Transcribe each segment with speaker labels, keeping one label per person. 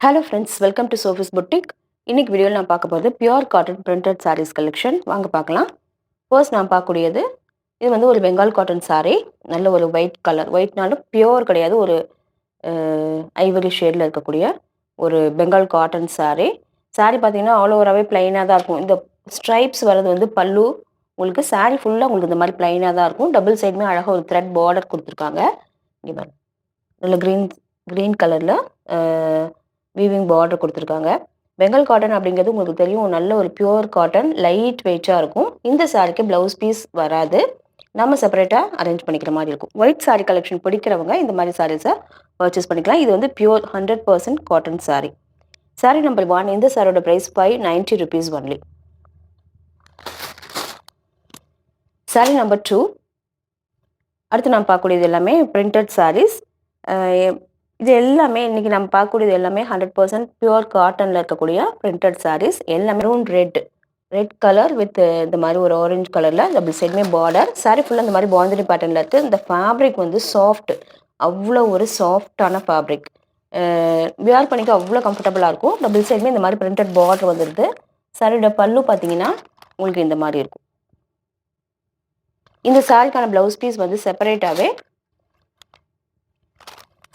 Speaker 1: Hello friends, welcome to Sophie's boutique. இன்னைக்கு வீடியோவில் நான் பார்க்க போகிறது pure cotton printed saris collection. வாங்க பார்க்கலாம். ஃபர்ஸ்ட் நான் பார்க்கக்கூடியது இது வந்து ஒரு பெங்கால் காட்டன் சாரீ. நல்ல ஒரு ஒயிட் கலர், ஒயிட்னாலும் பியூர் கிடையாது, ஒரு ஐவரி ஷேடில் இருக்கக்கூடிய ஒரு பெங்கால் காட்டன் சாரீ. சாரீ பார்த்தீங்கன்னா ஆல் ஓவராகவே பிளைனாக தான் இருக்கும். இந்த ஸ்ட்ரைப்ஸ் வர்றது வந்து பல்லு. உங்களுக்கு சாரீ ஃபுல்லாக உங்களுக்கு இந்த மாதிரி பிளைனாக தான் இருக்கும். டபுள் சைடுமே அழகாக ஒரு த்ரெட் பார்டர் கொடுத்துருக்காங்க. இங்கே பாருங்க, நல்ல க்ரீன் கலரில் வீவிங் பார்டர் கொடுத்துருக்காங்க. பெங்கால் காட்டன் அப்படிங்கிறது உங்களுக்கு தெரியும், நல்ல ஒரு பியூர் காட்டன், லைட் வெயிட்டாக இருக்கும். இந்த சாரிக்கு ப்ளவுஸ் பீஸ் வராது, நம்ம செப்பரேட்டாக அரேஞ்ச் பண்ணிக்கிற மாதிரி இருக்கும். ஒயிட் சாரீ கலெக்ஷன் பிடிக்கிறவங்க இந்த மாதிரி சாரீஸை பர்ச்சேஸ் பண்ணிக்கலாம். இது வந்து pure 100% cotton sari. Sari number 1. இந்த சாரியோட price 590 rupees only. Sari number 2. அடுத்து நான் பார்க்கக்கூடியது எல்லாமே பிரிண்டட் சாரீஸ். இது எல்லாமே இன்றைக்கி நம்ம பார்க்கக்கூடியது எல்லாமே 100% பியூர் காட்டனில் இருக்கக்கூடிய பிரிண்டட் சாரீஸ். எல்லாமே ரெட் கலர் வித் இந்த மாதிரி ஒரு ஆரஞ்சு கலரில் டபுள் சைடுமே பார்டர். சாரீ ஃபுல்லாக இந்த மாதிரி பாந்தினி பேட்டர்னில் இருக்குது. இந்த ஃபேப்ரிக் வந்து சாஃப்ட், அவ்வளோ ஒரு சாஃப்டான ஃபேப்ரிக். வியர் பண்ணிக்க அவ்வளோ கம்ஃபர்டபுளாக இருக்கும். டபுள் சைடுமே இந்த மாதிரி பிரிண்டட் பார்டர் வந்துடுது. சாரியோட பல்லு பார்த்தீங்கன்னா உங்களுக்கு இந்த மாதிரி இருக்கும். இந்த சாரிக்கான ப்ளவுஸ் பீஸ் வந்து செப்பரேட்டாகவே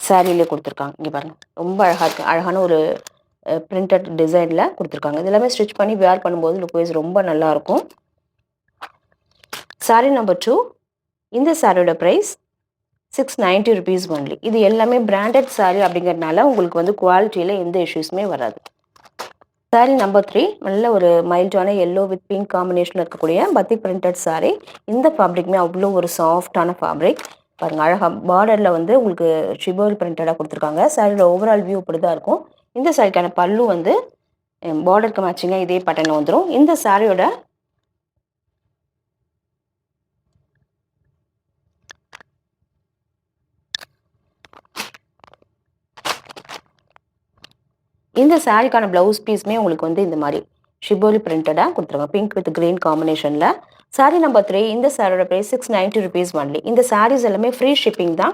Speaker 1: சாரியிலே கொடுத்துருக்காங்க. இங்கே பாருங்கள், ரொம்ப அழகாக இருக்குது. அழகான ஒரு பிரிண்டட் டிசைனில் கொடுத்துருக்காங்க. இது எல்லாமே ஸ்டிச் பண்ணி வேர் பண்ணும்போது லுக் வைஸ் ரொம்ப நல்லாயிருக்கும். சாரீ நம்பர் 2. இந்த சாரியோட ப்ரைஸ் 690 rupees ஒன்லி. இது எல்லாமே பிராண்டட் சாரீ அப்படிங்கிறதுனால உங்களுக்கு வந்து குவாலிட்டியில் எந்த இஷ்யூஸுமே வராது. சாரீ நம்பர் 3. நல்ல ஒரு மைல்டான எல்லோ வித் பிங்க் காம்பினேஷனில் இருக்கக்கூடிய பத்திக் பிரிண்டட் சாரீ. இந்த ஃபேப்ரிக்குமே அவ்வளோ ஒரு சாஃப்டான ஃபேப்ரிக். பாருங்கள், அழகாக பார்டரில் வந்து உங்களுக்கு ஷிபோரி பிரிண்டடாக கொடுத்துருக்காங்க. சாரியோட ஓவரால் வியூ இப்படி தான் இருக்கும். இந்த சாரிக்கான பல்லு வந்து பார்டருக்கு மேட்சிங்காக இதே பேட்டர்னில் வந்துடும். இந்த சாரியோட இந்த சாரிக்கான ப்ளவுஸ் பீஸுமே உங்களுக்கு வந்து இந்த மாதிரி ஷிபோரி பிரிண்டடாக கொடுத்துருக்காங்க, பிங்க் வித் கிரீன் காம்பினேஷனில். சாரீ நம்பர் 3. இந்த சாரியோட ப்ரைஸ் 690 rupees ஒன்லி. இந்த சாரீஸ் எல்லாமே ஃப்ரீ ஷிப்பிங் தான்.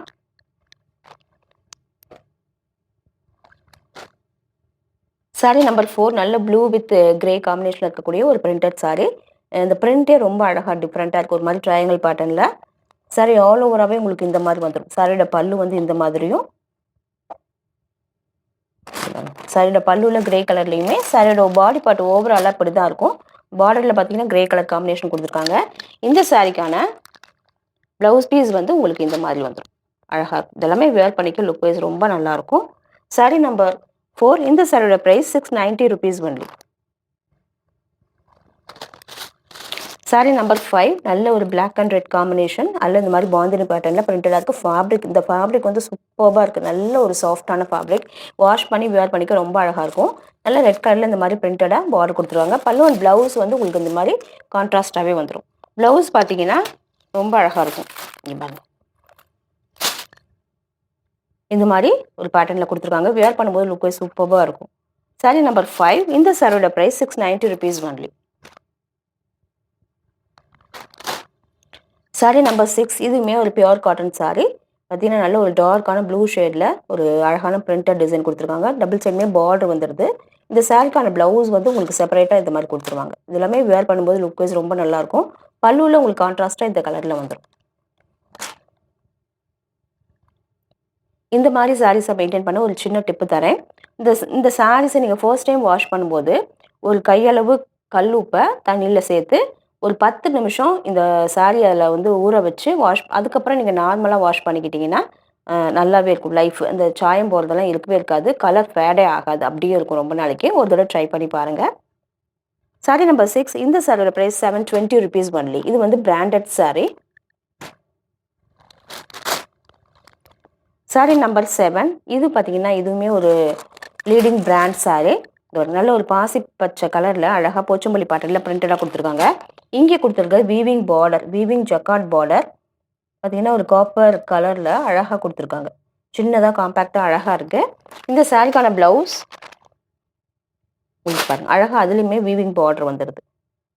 Speaker 1: சாரீ நம்பர் 4. நல்ல ப்ளூ வித் கிரே காம்பினேஷனில் இருக்கக்கூடிய ஒரு பிரிண்டட் சாரீ. இந்த பிரிண்டே ரொம்ப அழகாக டிஃப்ரெண்ட்டாக இருக்குது, ஒரு மாதிரி ட்ரையாங்கிள் பேட்டர்னில். சாரீ ஆல் ஓவராகவே உங்களுக்கு இந்த மாதிரி வந்துடும். சாரியோட பல்லு வந்து இந்த மாதிரியும், சாரியோட பல்லுவில் கிரே கலர்லையுமே, சாரியோட பாடி பார்ட் ஓவராலாக இப்படி தான் இருக்கும். பார்டரில் பார்த்தீங்கன்னா கிரே கலர் காம்பினேஷன் கொடுத்துருக்காங்க. இந்த சாரிக்கான ப்ளவுஸ் பீஸ் வந்து உங்களுக்கு இந்த மாதிரி வந்துடும். அழகாக இதெல்லாமே வேர் பண்ணிக்க லுக் வைஸ் ரொம்ப நல்லாயிருக்கும். சாரீ நம்பர் 4. இந்த சாரியோட price 690 rupees only. Sari number 5. நல்ல ஒரு பிளாக் அண்ட் ரெட் காம்பினேஷன், அல்ல இந்த மாதிரி பாந்தினி பேட்டர்னில் பிரிண்டடாக இருக்குது. ஃபேப்ரிக், இந்த ஃபேப்ரிக் வந்து சூப்பராக இருக்குது. நல்ல ஒரு சாஃப்டான ஃபேப்ரிக். வாஷ் பண்ணி வேர் பண்ணிக்க ரொம்ப அழகாக இருக்கும். நல்ல ரெட் கலரில் இந்த மாதிரி பிரிண்டடாக பார்டர் கொடுத்துருவாங்க. பல்லு அண்ட் ப்ளவுஸ் வந்து உங்களுக்கு இந்த மாதிரி கான்ட்ராஸ்டாகவே வந்துடும். ப்ளவுஸ் பார்த்தீங்கன்னா ரொம்ப அழகாக இருக்கும். இங்கே பாருங்கள், இந்த மாதிரி ஒரு பேட்டர்னில் கொடுத்துருக்காங்க. வேர் பண்ணும்போது லுக் வைஸ் சூப்பராக இருக்கும். சாரீ நம்பர் 5. இந்த சாரியோட price 690 rupees only. Sari number 6. இதுவுமே ஒரு பியூர் காட்டன் சாரீ. பார்த்தீங்கன்னா நல்ல ஒரு டார்க்கான ப்ளூ ஷேடில் ஒரு அழகான பிரிண்டட் டிசைன் கொடுத்துருக்காங்க. டபுள் சைடுமே பார்டர் வந்துடுது. இந்த சாரிக்கான ப்ளவுஸ் வந்து உங்களுக்கு செப்பரேட்டாக இந்த மாதிரி கொடுத்துருவாங்க. இது எல்லாமே வேர் பண்ணும்போது லுக் வைஸ் ரொம்ப நல்லாயிருக்கும். பல்லுவில் உங்களுக்கு கான்ட்ராஸ்ட்டாக இந்த கலரில் வந்துடும். இந்த மாதிரி சாரீஸை மெயின்டைன் பண்ண ஒரு சின்ன டிப்பு தரேன். இந்த சாரீஸை நீங்கள் ஃபர்ஸ்ட் டைம் வாஷ் பண்ணும்போது ஒரு கையளவு கல் உப்பை தண்ணியில் சேர்த்து ஒரு 10 நிமிஷம் இந்த சாரீ அதில் வந்து ஊற வச்சு அதுக்கப்புறம் நீங்கள் நார்மலாக வாஷ் பண்ணிக்கிட்டிங்கன்னா நல்லாவே இருக்கும். லைஃப் அந்த சாயம் போகிறதெல்லாம் இருக்கவே இருக்காது. கலர் ஃபேடே ஆகாது, அப்படியே இருக்கும் ரொம்ப நாளைக்கு. ஒரு தடவை ட்ரை பண்ணி பாருங்கள். சாரீ நம்பர் 6. இந்த சாரியோட ப்ரைஸ் 720 rupees ஒன்லி. இது வந்து பிராண்டட் சாரீ. சாரீ நம்பர் 7. இது பார்த்தீங்கன்னா இதுவுமே ஒரு லீடிங் பிராண்ட் சாரீ. ஒரு நல்ல ஒரு பாசி பச்சை கலரில் அழகாக போச்சம்பள்ளி பேட்டர்னில் பிரிண்டடாக கொடுத்துருக்காங்க. இங்கே கொடுத்துருக்க weaving border, weaving jacquard border பார்த்தீங்கன்னா ஒரு காப்பர் கலரில் அழகாக கொடுத்துருக்காங்க. சின்னதாக காம்பேக்டாக அழகாக இருக்குது. இந்த சாரிக்கான ப்ளவுஸ் பாருங்கள், அழகாக அதுலேயுமே வீவிங் பார்டர் வந்துடுது.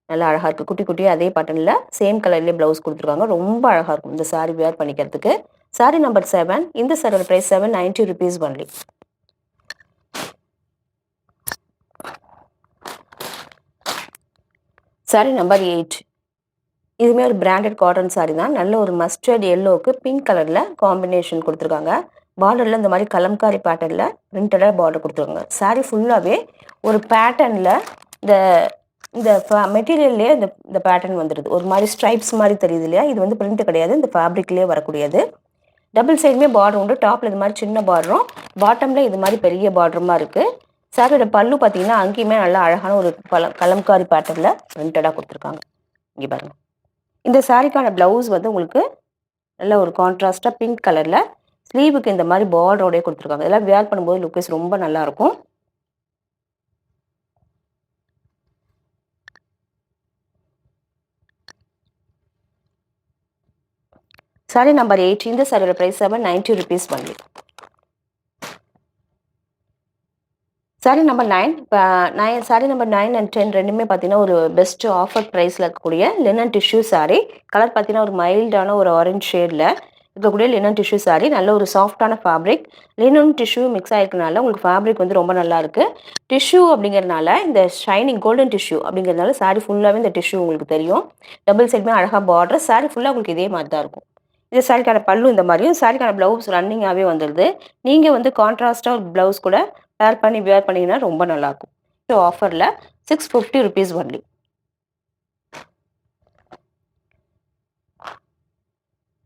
Speaker 1: நல்லா அழகாக இருக்குது. குட்டி குட்டியாக அதே பேட்டர்னில் சேம் கலர்லேயே ப்ளவுஸ் கொடுத்துருக்காங்க. ரொம்ப அழகாக இருக்கும் இந்த சாரீ வேர் பண்ணிக்கிறதுக்கு. சாரீ நம்பர் 7. இந்த சாரியோட price 790 rupees only. Sari number 8. இதுவுமே ஒரு பிராண்டட் காட்டன் சாரி தான். நல்ல ஒரு மஸ்டர்ட் எல்லோவுக்கு பிங்க் கலரில் காம்பினேஷன் கொடுத்துருக்காங்க. பார்டரில் இந்த மாதிரி கலம்காரி பேட்டர்னில் பிரிண்டடாக பார்டர் கொடுத்துருக்காங்க. சாரி ஃபுல்லாகவே ஒரு பேட்டர்னில் இந்த இந்த மெட்டீரியல்லே இந்த பேட்டர்ன் வந்துடுது. ஒரு மாதிரி ஸ்ட்ரைப்ஸ் மாதிரி தெரியுது இல்லையா? இது வந்து பிரிண்ட் கிடையாது, இந்த ஃபேப்ரிக்லேயே வரக்கூடியது. டபுள் சைடுமே பார்டர் உண்டு. டாப்பில் இது மாதிரி சின்ன பார்டரும், பாட்டமில் இது மாதிரி பெரிய பார்டருமா இருக்குது. சாரியோட பல்லு பார்த்தீங்கன்னா அங்கேயுமே நல்லா அழகான ஒரு கலம்காரி பேட்டர்னில் பிரிண்டடாக கொடுத்துருக்காங்க. இங்கே பாருங்கள். இந்த சாரிக்கான ப்ளவுஸ் வந்து உங்களுக்கு நல்ல ஒரு கான்ட்ராஸ்டாக பிங்க் கலரில் ஸ்லீவுக்கு இந்த மாதிரி பார்டரோடய கொடுத்துருக்காங்க. இதெல்லாம் வேர் பண்ணும்போது லுக்கேஸ் ரொம்ப நல்லாயிருக்கும். சாரி நம்பர் 8. இந்த சாரியோட price 790 rupees only. Sari number 9. இப்போ சாரி நம்பர் 9 and 10 ரெண்டுமே பார்த்தீங்கன்னா ஒரு பெஸ்ட் ஆஃபர் ப்ரைஸில் இருக்கக்கூடிய லினன் டிஷ்யூ சாரி. கலர் பார்த்தீங்கன்னா ஒரு மைல்டான ஒரு ஆரஞ்ச் ஷேடில் இருக்கக்கூடிய லினன் டிஷ்யூ சாரி. நல்ல ஒரு சாஃப்டான ஃபேப்ரிக். லினன் டிஷ்யூ மிக்ஸ் ஆகிருக்கனால உங்களுக்கு ஃபேப்ரிக் வந்து ரொம்ப நல்லாயிருக்கு. டிஷ்யூ அப்படிங்கிறதுனால இந்த ஷைனிங் கோல்டன் டிஷ்யூ அப்படிங்கிறதுனால சாரி ஃபுல்லாகவே இந்த டிஷ்யூ உங்களுக்கு தெரியும். டபுள் சைடுமே அழகாக பார்டர். சாரி ஃபுல்லாக உங்களுக்கு இதே மாதிரி தான் இருக்கும். இந்த சாரிக்கான பல்லு இந்த மாதிரியும், சாரிக்கான ப்ளவுஸ் ரன்னிங்காகவே வந்துடுது. நீங்கள் வந்து கான்ட்ராஸ்டாக ஒரு ப்ளவுஸ் கூட வேர் பண்ணிங்கன்னா ரொம்ப நல்லாயிருக்கும். ஸோ ஆஃபரில் 650 rupees ஒன்லி.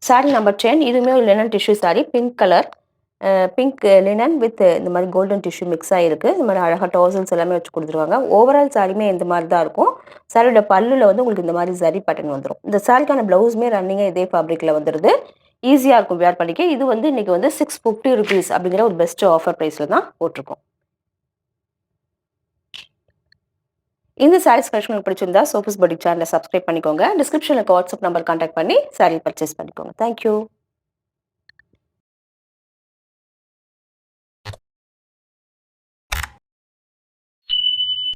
Speaker 1: சாரி நம்பர் 10. இதுவுமே ஒரு linen tissue sorry. Pink colour, pink linen with இந்த மாதிரி கோல்டன் டிஷ்யூ மிக்ஸ் ஆகிருக்கு. இந்த மாதிரி அழகாக டோசல்ஸ் எல்லாமே வச்சு கொடுத்துருவாங்க. ஓவரால் சாரியுமே இந்த மாதிரி தான் இருக்கும். சாரியோட பல்லுல வந்து உங்களுக்கு இந்த மாதிரி சரி பட்டன் வந்துடும். இந்த சாரிக்கான ப்ளவுஸுமே ரன்னிங்காக இதே ஃபேப்ரிக்கில் வந்துடுது. ஈஸியாக இருக்கும் வேர் பண்ணிக்க. இது வந்து இன்றைக்கி வந்து 650 rupees அப்படிங்கிற ஒரு பெஸ்ட் ஆஃபர் ப்ரைஸில் தான் போட்டிருக்கோம். இந்த சாரீஸ் கலெக்ஷன் உங்களுக்கு பிடிச்சிருந்தா சோஃபஸ் பொட்டிக் சேனலை சப்ஸ்கிரைப் பண்ணிக்கோங்க. டிஸ்கிரிப்ஷனில் வாட்ஸ்அப் நம்பர் கான்டாக்ட் பண்ணி சாரீ பர்ச்சேஸ் பண்ணிக்கோங்க. தேங்க்யூ.